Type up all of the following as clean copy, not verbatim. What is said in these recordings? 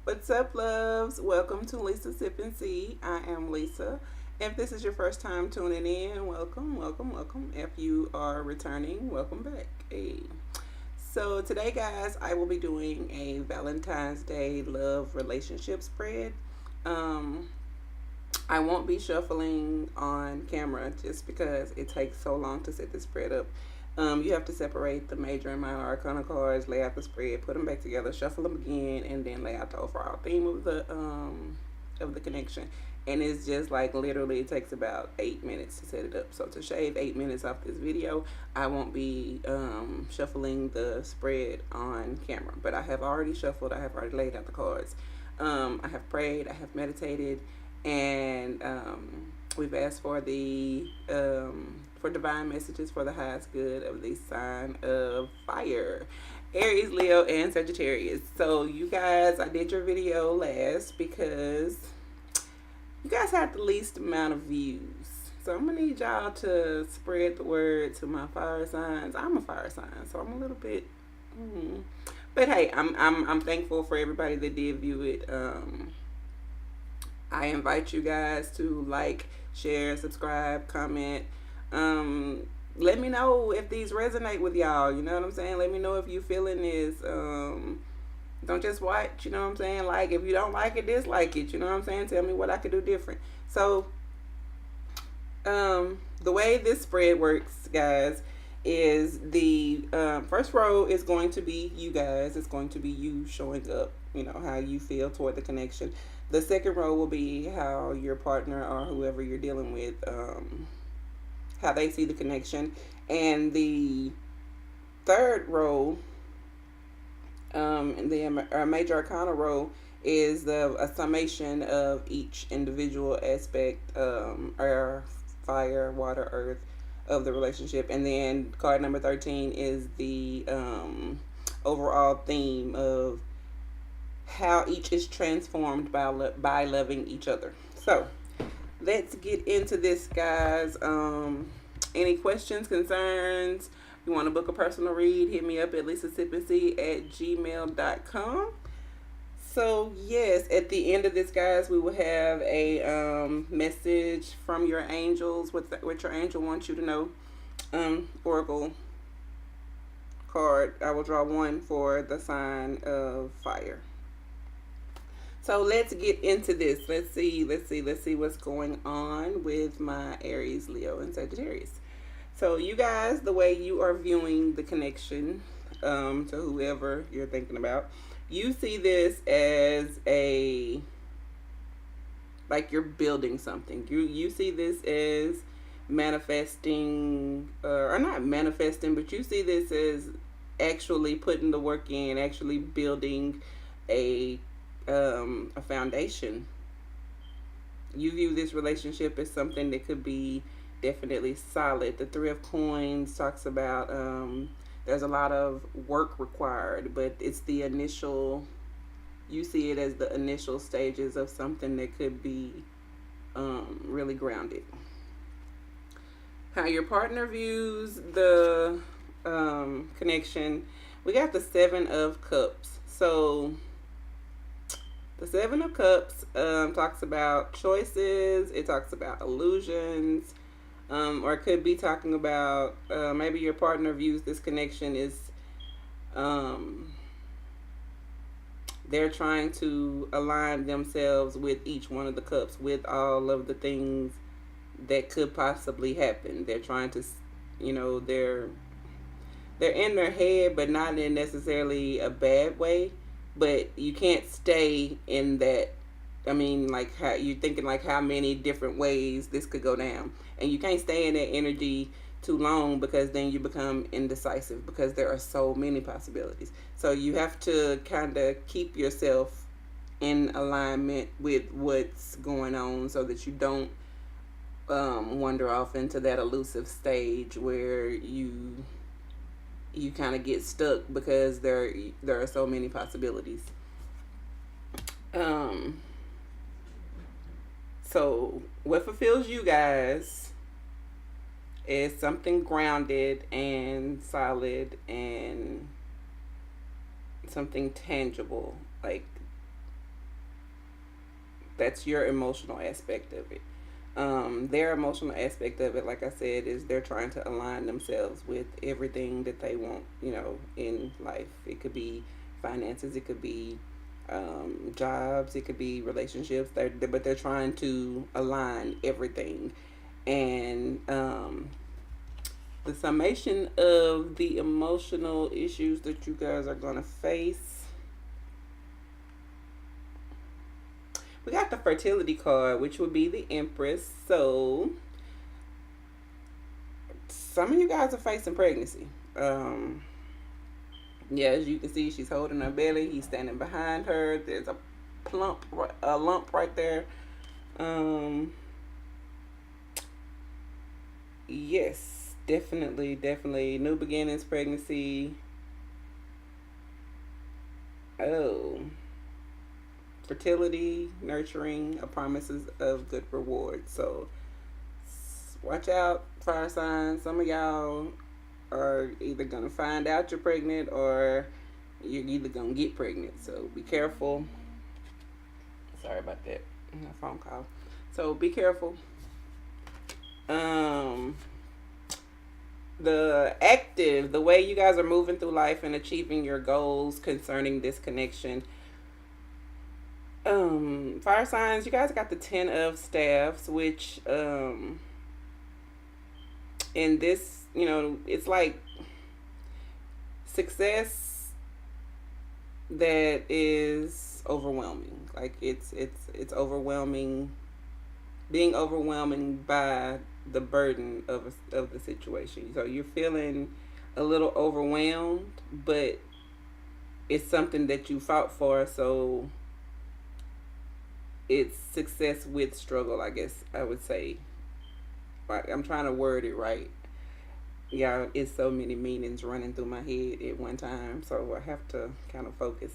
What's up, loves? Welcome to Lisassipandsee. I am Lisa. If this is your first time tuning in, welcome, welcome, welcome. If you are returning, welcome back. Hey. So today, guys, I will be doing a Valentine's Day love relationship spread. Um, I won't be shuffling on camera just because it takes so long to set the spread up. You have to separate the major and minor arcana cards, lay out the spread, put them back together, shuffle them again, and then lay out the overall theme of the connection. And it's just like literally it takes about 8 minutes to set it up. So to shave 8 minutes off this video, I won't be shuffling the spread on camera. But I have already shuffled. I have already laid out the cards. I have prayed. I have meditated, and we've asked for the for divine messages for the highest good of the sign of fire, Aries, Leo, and Sagittarius. So you guys, I did your video last because you guys had the least amount of views. So I'm gonna need y'all to spread the word to my fire signs. I'm a fire sign, so I'm a little bit. But hey, I'm thankful for everybody that did view it. I invite you guys to like, share, subscribe, comment. Let me know if these resonate with y'all. You know what I'm saying? Let me know if you feeling this. Don't just watch. You know what I'm saying? Like, if you don't like it, dislike it. You know what I'm saying? Tell me what I could do different. So, the way this spread works, guys, is the first row is going to be you guys. It's going to be you showing up. You know how you feel toward the connection. The second row will be how your partner or whoever you're dealing with, how they see the connection. And the third row, the major arcana row, is a summation of each individual aspect, air, fire, water, earth, of the relationship. And then card number 13 is the overall theme of how each is transformed by loving each other. So let's get into this, guys. Any questions, concerns? You want to book a personal read, hit me up at lisassipandsee@gmail.com. So yes, at the end of this, guys, we will have a message from your angels, what your angel wants you to know. Oracle card. I will draw one for the sign of fire. So let's get into this. Let's see what's going on with my Aries, Leo, and Sagittarius. So you guys, the way you are viewing the connection to whoever you're thinking about, you see this as like you're building something. You see this as manifesting, or not manifesting, but you see this as actually putting the work in, actually building a foundation. You view this relationship as something that could be definitely solid. The Three of Coins talks about there's a lot of work required, but it's the initial, you see it as the initial stages of something that could be really grounded. How your partner views the connection, we got the Seven of Cups. So the Seven of Cups talks about choices. It talks about illusions. Or it could be talking about maybe your partner views this connection as they're trying to align themselves with each one of the cups, with all of the things that could possibly happen. They're trying to, they're in their head, but not in necessarily a bad way. But you can't stay in that. I mean, like, how you're thinking, like, how many different ways this could go down, and you can't stay in that energy too long, because then you become indecisive, because there are so many possibilities. So you have to kind of keep yourself in alignment with what's going on, so that you don't wander off into that elusive stage where you kind of get stuck, because there are so many possibilities. So what fulfills you guys is something grounded and solid and something tangible. Like, That's your emotional aspect of it. Their emotional aspect of it, like I said, is they're trying to align themselves with everything that they want, in life. It could be finances, it could be jobs, it could be relationships. But they're trying to align everything. And the summation of the emotional issues that you guys are going to face. We got the fertility card, which would be the Empress. So, some of you guys are facing pregnancy. Yeah, as you can see, she's holding her belly. He's standing behind her. There's a lump right there. Yes, definitely. New beginnings, pregnancy. Oh, fertility, nurturing, a promises of good reward. So watch out, fire signs. Some of y'all are either gonna find out you're pregnant or you're either gonna get pregnant. So be careful. Sorry about that. A phone call. So be careful. The way you guys are moving through life and achieving your goals concerning this connection. Fire signs, you guys got the 10 of staffs, which in this, it's like success that is overwhelming. Like it's overwhelming, being overwhelming by the burden of the situation. So you're feeling a little overwhelmed, but it's something that you fought for, so it's success with struggle, I guess I would say. I'm trying to word it right. Yeah, it's so many meanings running through my head at one time, so I have to kind of focus.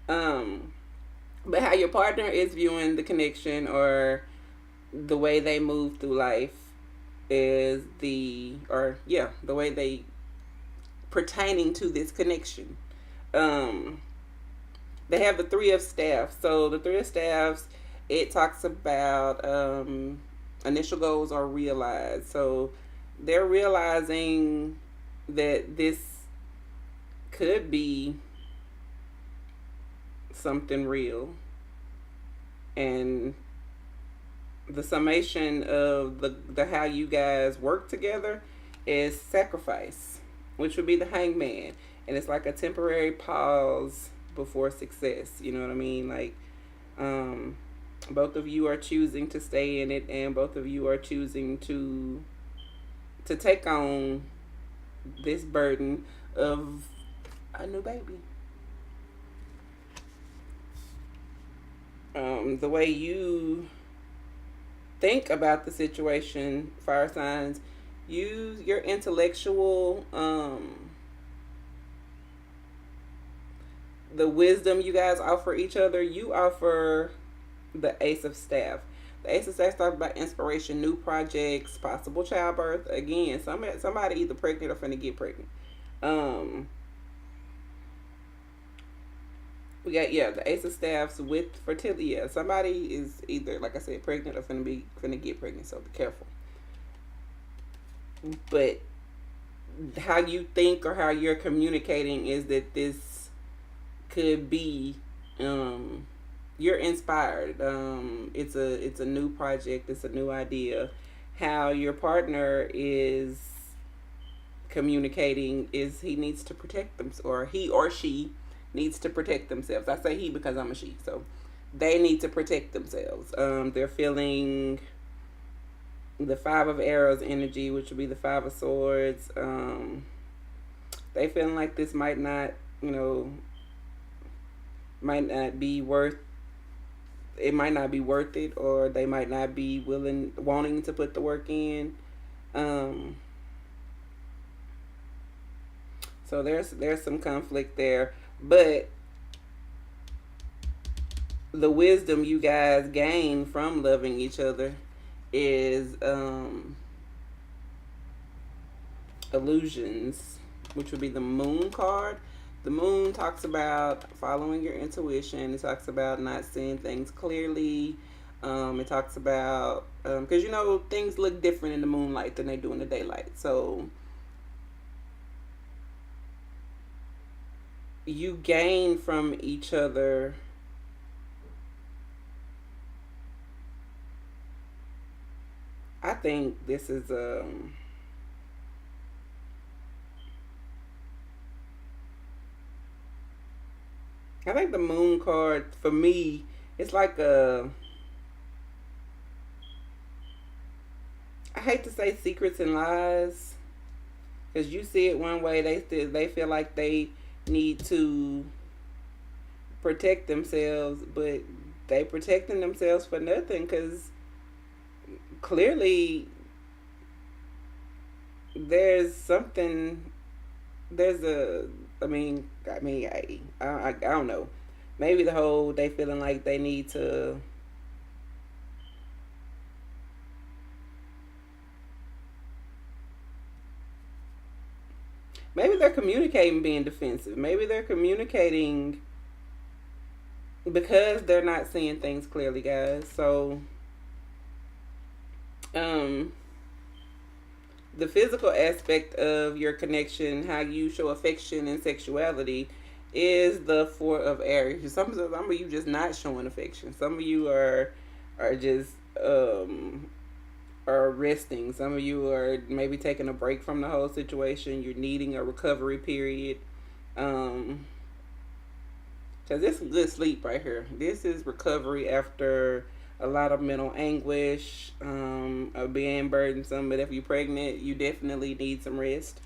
But how your partner is viewing the connection or the way they move through life is the way they pertaining to this connection. They have the 3 of staffs. So the 3 of staffs, it talks about initial goals are realized. So they're realizing that this could be something real, and the summation of the how you guys work together is sacrifice, which would be the Hangman, and it's like a temporary pause before success. You know what I mean? Like, both of you are choosing to stay in it, and both of you are choosing to take on this burden of a new baby. The way you think about the situation, fire signs, use your intellectual, the wisdom you guys offer each other. You offer the Ace of Staff. The Ace of Staff talks about inspiration, new projects, possible childbirth. Again, somebody either pregnant or finna get pregnant. We got the Ace of Staffs with fertility. Yeah, somebody is either, like I said, pregnant or finna get pregnant. So be careful. But how you think or how you're communicating is that this could be, you're inspired. It's a new project. It's a new idea. How your partner is communicating is he needs to protect them, or he or she needs to protect themselves. I say he because I'm a she, so they need to protect themselves. They're feeling the 5 of Arrows energy, which would be the 5 of Swords. They feeling like this might not be worth. It might not be worth it, or they might not be wanting to put the work in. So there's some conflict there. But the wisdom you guys gain from loving each other is illusions, which would be the Moon card. The Moon talks about following your intuition. It talks about not seeing things clearly. It talks about because things look different in the moonlight than they do in the daylight. So you gain from each other. I think this is I think the moon card for me, it's like a, I hate to say secrets and lies, because you see it one way, they feel like they need to protect themselves, but they protecting themselves for nothing, because clearly there's something, there's a, I don't know. Maybe the whole they feeling like they need to, maybe they're communicating being defensive. Maybe they're communicating because they're not seeing things clearly, guys. So, um, the physical aspect of your connection, how you show affection and sexuality, is the Four of Aries. Some of you just not showing affection. Some of you are just are resting. Some of you are maybe taking a break from the whole situation. You're needing a recovery period. Because this is good sleep right here. This is recovery after a lot of mental anguish, of being burdensome. But if you're pregnant, you definitely need some rest.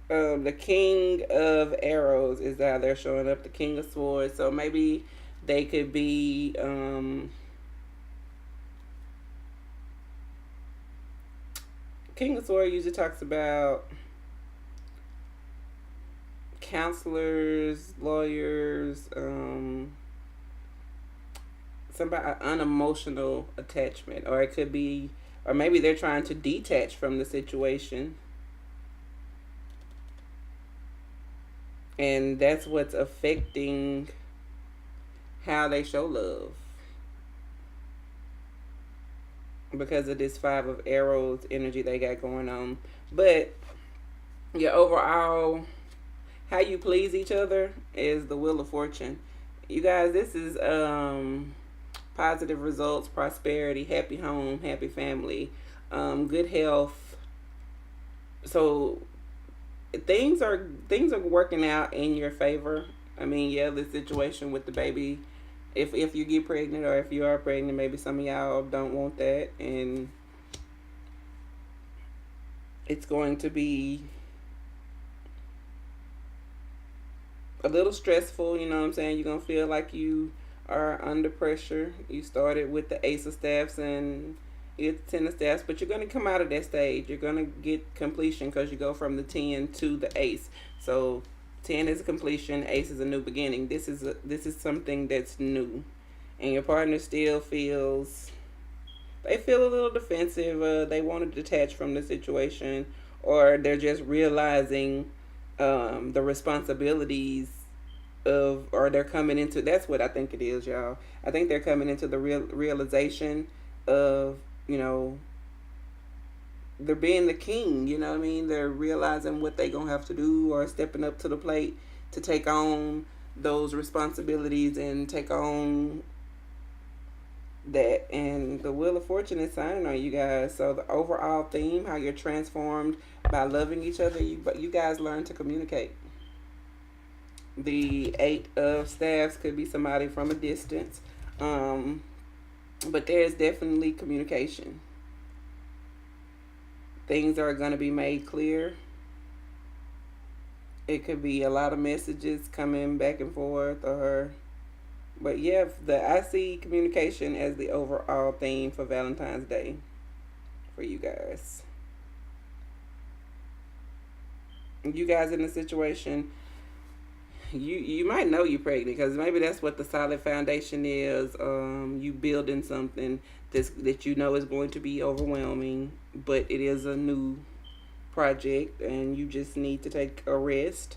The King of Arrows is how they're showing up. The King of Swords. So maybe they could be. King of Swords usually talks about counselors, lawyers, somebody unemotional attachment, or it could be, or maybe they're trying to detach from the situation, and that's what's affecting how they show love because of this Five of Arrows energy they got going on. But yeah, overall, how you please each other is the Wheel of Fortune. You guys, this is positive results, prosperity, happy home, happy family, good health. So things are working out in your favor. I mean, yeah, the situation with the baby, if you get pregnant or if you are pregnant, maybe some of y'all don't want that, and it's going to be a little stressful. You know what I'm saying? You're gonna feel like you are under pressure. You started with the Ace of Staffs and you get the Ten of Staffs, but you're gonna come out of that stage. You're gonna get completion because you go from the 10 to the Ace. So 10 is a completion, Ace is a new beginning. This is something that's new, and your partner still feels, they feel a little defensive. They want to detach from the situation, or they're just realizing the responsibilities of, or they're coming into, that's what I think it is, y'all. I think they're coming into the realization of, they're being the king, you know what I mean? They're realizing what they gonna have to do, or stepping up to the plate to take on those responsibilities and take on that. And the Wheel of Fortune is signing on you guys. So the overall theme, how you're transformed by loving each other, you guys learn to communicate. The Eight of Staffs could be somebody from a distance, but there's definitely communication. Things are going to be made clear. It could be a lot of messages coming back and forth, or, but yeah, I see communication as the overall theme for Valentine's Day for you guys. You guys in a situation, you might know you're pregnant, because maybe that's what the solid foundation is. You building something that you know is going to be overwhelming, but it is a new project, and you just need to take a rest.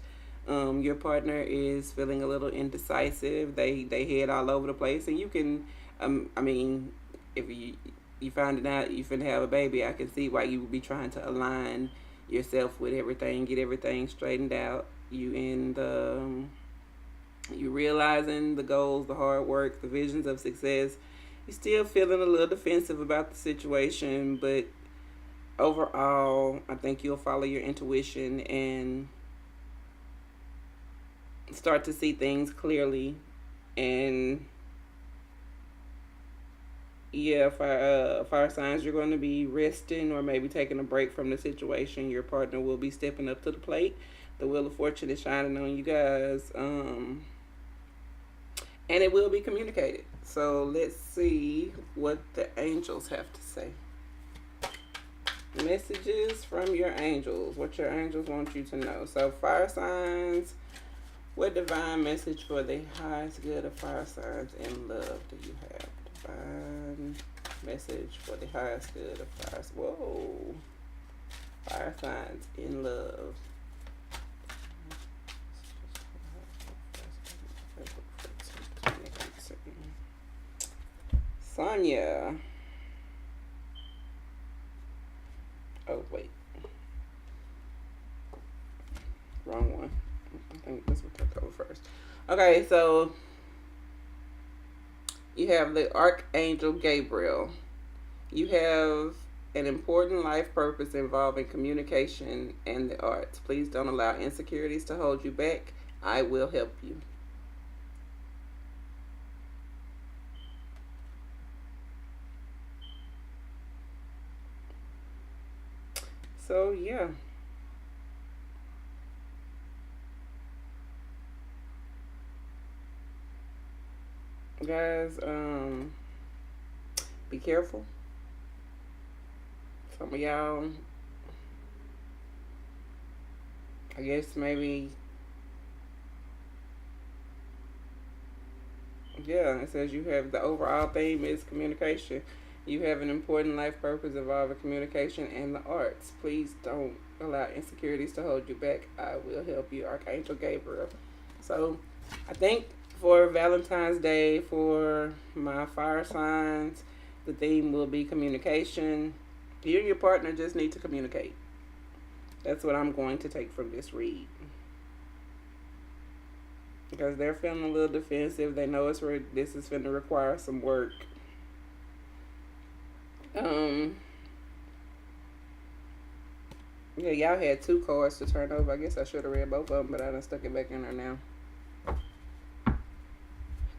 Your partner is feeling a little indecisive. They head all over the place, and you can. I mean, if you finding out you finna have a baby, I can see why you would be trying to align yourself with everything, get everything straightened out. You realizing the goals, the hard work, the visions of success. You're still feeling a little defensive about the situation, but overall, I think you'll follow your intuition and start to see things clearly. And yeah, fire signs, you're going to be resting or maybe taking a break from the situation. Your partner will be stepping up to the plate. The wheel of fortune is shining on you guys, and it will be communicated. So let's see what the angels have to say. Messages from your angels. What your angels want you to know. So fire signs, what divine message for the highest good of fire signs in love do you have? Divine message for the highest good of fire. Whoa. Fire signs in love. Sonia. Oh, wait. Wrong one. I think this one took over first. Okay, so you have the Archangel Gabriel. You have an important life purpose involving communication and the arts. Please don't allow insecurities to hold you back. I will help you. So, yeah. Guys, be careful. Some of y'all, I guess maybe, yeah, it says you have the overall theme is communication. You have an important life purpose involving communication and the arts. Please don't allow insecurities to hold you back. I will help you, Archangel Gabriel. So, I think for Valentine's Day, for my fire signs, the theme will be communication. You and your partner just need to communicate. That's what I'm going to take from this read. Because they're feeling a little defensive. They know this is going to require some work. Yeah, y'all had two cards to turn over. I guess I should have read both of them, but I done stuck it back in there now.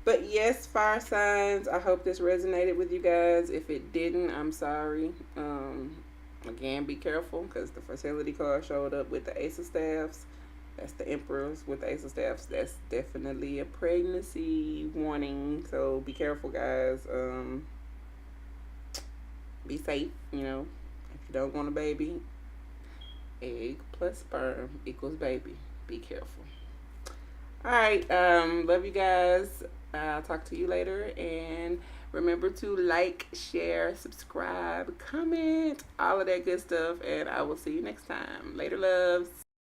But yes, fire signs, I hope this resonated with you guys. If it didn't, I'm sorry. Again, be careful because the fertility card showed up with the Ace of Staffs. That's the Emperors with the Ace of Staffs. That's definitely a pregnancy warning. So be careful, guys. Be safe, you know. If you don't want a baby, egg plus sperm equals baby. Be careful. All right. Love you guys. I'll talk to you later. And remember to like, share, subscribe, comment, all of that good stuff. And I will see you next time. Later, loves.